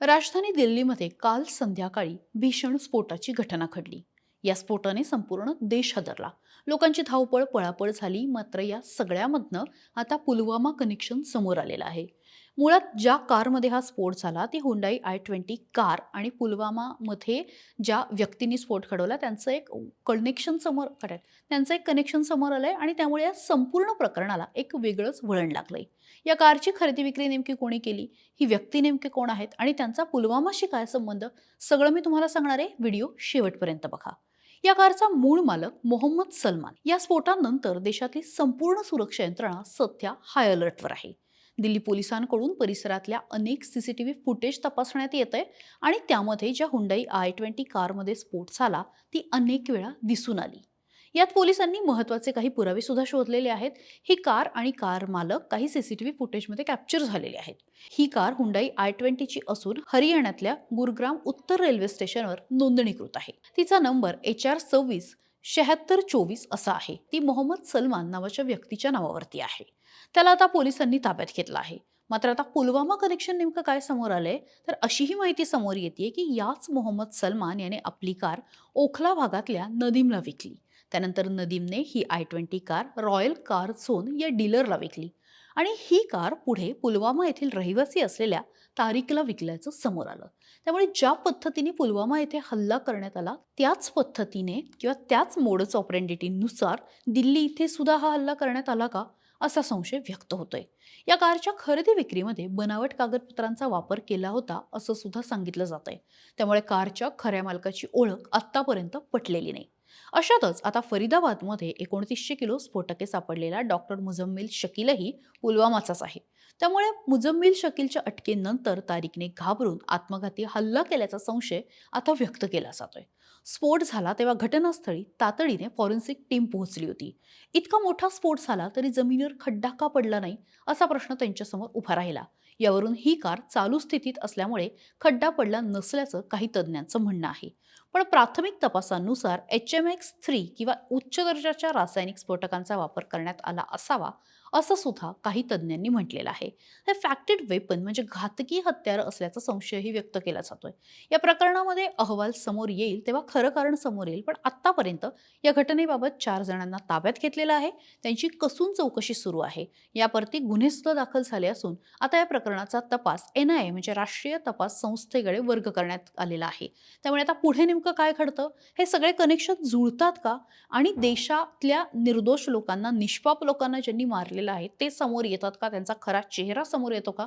राजधानी दिल्लीमध्ये काल संध्याकाळी भीषण स्फोटाची घटना घडली। या स्फोटाने संपूर्ण देश हादरला। लोकांची धावपळ पळापळ झाली। मात्र या सगळ्यामधनं आता पुलवामा कनेक्शन समोर आलेलं आहे। मुळात ज्या कारमध्ये हा स्फोट झाला ती हुंडाई i20 कार आणि पुलवामामध्ये ज्या व्यक्तींनी स्फोट घडवला त्यांचं एक कनेक्शन समोर आलंय आणि त्यामुळे या संपूर्ण प्रकरणाला एक वेगळंच वळण लागलंय। या कारची खरेदी विक्री नेमकी कोणी केली, ही व्यक्ती नेमके कोण आहेत आणि त्यांचा पुलवामाशी काय संबंध, सगळं मी तुम्हाला सांगणार आहे। व्हिडिओ शेवटपर्यंत बघा। या कारचा मूळ मालक मोहम्मद सलमान। या स्फोटानंतर देशातली संपूर्ण सुरक्षा यंत्रणा सध्या हाय अलर्टवर आहे। दिल्ली पोलिसांकडून परिसरातल्या अनेक सीसीटीव्ही फुटेज तपासण्यात येत आहे आणि त्यामध्ये ज्या हुंडाई i20 कारमध्ये स्फोट झाला ती अनेक वेळा दिसून आली। यात पोलिसांनी महत्त्वाचे काही पुरावे सुद्धा शोधलेले आहेत। ही कार आणि कार मालक काही सीसीटीव्ही फुटेजमध्ये कॅप्चर झालेले आहेत। ही कार हुंडाई i20 ची असून हरियाणातल्या गुरुग्राम उत्तर रेल्वे स्टेशनवर नोंदणीकृत आहे। तिचा नंबर HR26 7624 असा आहे। ती मोहम्मद सलमान नावाच्या व्यक्तीच्या नावावरती आहे। त्याला आता पोलिसांनी ताब्यात घेतलं आहे। मात्र आता पुलवामा कनेक्शन नेमकं काय समोर आलंय, तर अशीही माहिती समोर येते की याच मोहम्मद सलमान याने आपली कार ओखला भागातल्या नदीमला विकली। त्यानंतर नदीमने ही i20 car royal car zone या डीलरला विकली आणि ही कार पुढे पुलवामा येथील रहिवासी असलेल्या तारिकला विकल्याचं समोर आलं। त्यामुळे ज्या पद्धतीने पुलवामा येथे हल्ला करण्यात आला त्याच पद्धतीने किंवा त्याच मोडस ऑपरेंडिटीनुसार दिल्ली इथे सुद्धा हा हल्ला करण्यात आला का, असा संशय व्यक्त होतोय। या कारच्या खरेदी विक्रीमध्ये बनावट कागदपत्रांचा वापर केला होता असं सुद्धा सांगितलं जातंय। त्यामुळे कारच्या खऱ्या मालकाची ओळख आतापर्यंत पटलेली नाही। अशातच आता फरीदाबादमध्ये 2900 किलो स्फोटके सापडलेला डॉक्टर मुझम्मिल शकीलही पुलवामाचाच आहे। त्यामुळे मुझम्मिल शकीलच्या अटकेनंतर तारिकने घाबरून आत्मघाती हल्ला केल्याचा संशय आता व्यक्त केला जातोय। स्फोट झाला तेव्हा घटनास्थळी तातडीने फॉरेन्सिक टीम पोहोचली होती। इतका मोठा स्फोट झाला तरी जमिनीवर खड्डा का पडला नाही, असा प्रश्न त्यांच्यासमोर उभा राहिला। यावरून ही कार चालू स्थितीत असल्यामुळे खड्डा पडला नसल्याचं काही तज्ज्ञांचं म्हणणं आहे। पण प्राथमिक तपासानुसार HMX3 किंवा उच्च दर्जाच्या रासायनिक स्फोटकांचा वापर करण्यात आला असावा, असं सुद्धा काही तज्ज्ञांनी म्हटलेलं आहे। हे फॅक्टेड वेपन म्हणजे घातकी हत्यार असल्याचा संशयही व्यक्त केला जातोय। या प्रकरणामध्ये अहवाल समोर येईल तेव्हा खरं कारण समोर येईल। पण आतापर्यंत या घटनेबाबत 4 जणांना ताब्यात घेतलेलं आहे। त्यांची कसून चौकशी सुरू आहे। यावरती गुन्हे सुद्धा दाखल झाले असून आता या प्रकरणाचा तपास NIA म्हणजे राष्ट्रीय तपास संस्थेकडे वर्ग करण्यात आलेला आहे। त्यामुळे आता पुढे नेमकं काय घडतं, हे सगळे कनेक्शन जुळतात का आणि देशातल्या निर्दोष लोकांना, निष्पाप लोकांना ज्यांनी मारलेलं आहे ते समोर येतात का, त्यांचा खरा चेहरा समोर येतो का,